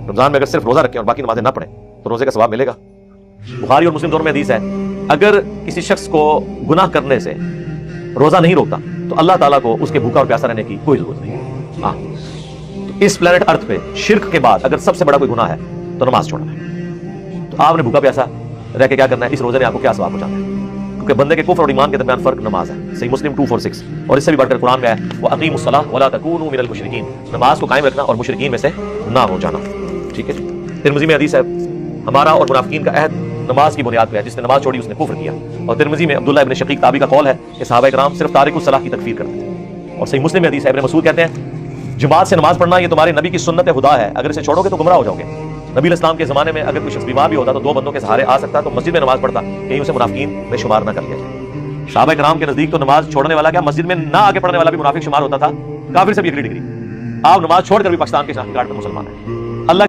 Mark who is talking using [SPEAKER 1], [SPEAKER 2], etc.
[SPEAKER 1] رمضان میں اگر صرف روزہ رکھیں اور باقی نمازیں نہ پڑھیں تو روزے کا ثواب ملے گا. بخاری اور مسلم دونوں میں حدیث ہے اگر کسی شخص کو گناہ کرنے سے روزہ نہیں روکتا تو اللہ تعالیٰ کو اس کے بھوکا اور پیاسا رہنے کی کوئی ضرورت نہیں. ہاں تو اس پلانٹ ارتھ پہ شرک کے بعد اگر سب سے بڑا کوئی گناہ ہے تو نماز چھوڑنا ہے. تو آپ نے بھوکا پیاسا رہ کے کیا کرنا ہے؟ اس روزے نے آپ کو کیا ثواب پہنچانا ہے؟ کیونکہ بندے کے کفر اور ایمان کے درمیان فرق نماز ہے. صحیح مسلم 246. اور اس سے بھی بڑھ کر قرآن میں ہے وَأَقِیمُوا الصَّلَاةَ وَلَا تَكُونُوا مِنَ الْمُشْرِکِینَ، نماز کو قائم رکھنا اور مشرکین میں سے نہ ہو جانا. ٹھیک ہے جی. ترمذی میں حدیث ہے ہمارا اور منافقین کا عہد نماز کی بنیاد پہ ہے، جس نے نماز چھوڑی اس نے کفر کیا. اور ترمذی میں عبداللہ ابن شقیق تابعی کا قول ہے کہ صحابہ کرام صرف تارک الصلاۃ کی تکفیر کرتے تھے. اور صحیح مسلم میں حدیث ہے ابن مسعود کہتے ہیں جماعت سے نماز پڑھنا یہ تمہارے نبی کی سنت خدا ہے، اگر اسے چھوڑو گے تو گمراہ ہو جاؤ گے. نبی علیہ السلام کے زمانے میں اگر کوئی شخص بیمار بھی ہوتا تو 2 بندوں کے سہارے آ سکتا تو مسجد میں نماز پڑھتا، کہیں اسے منافقین میں شمار نہ کر لیا جائے. صحابہ کرام کے نزدیک تو نماز چھوڑنے والا کیا مسجد میں نہ آگے پڑھنے والا بھی منافق شمار ہوتا تھا، کافر سے بھی اگلی ڈگری. آپ نماز چھوڑ کر بھی پاکستان کے گارڈ میں مسلمان ہیں. اللہ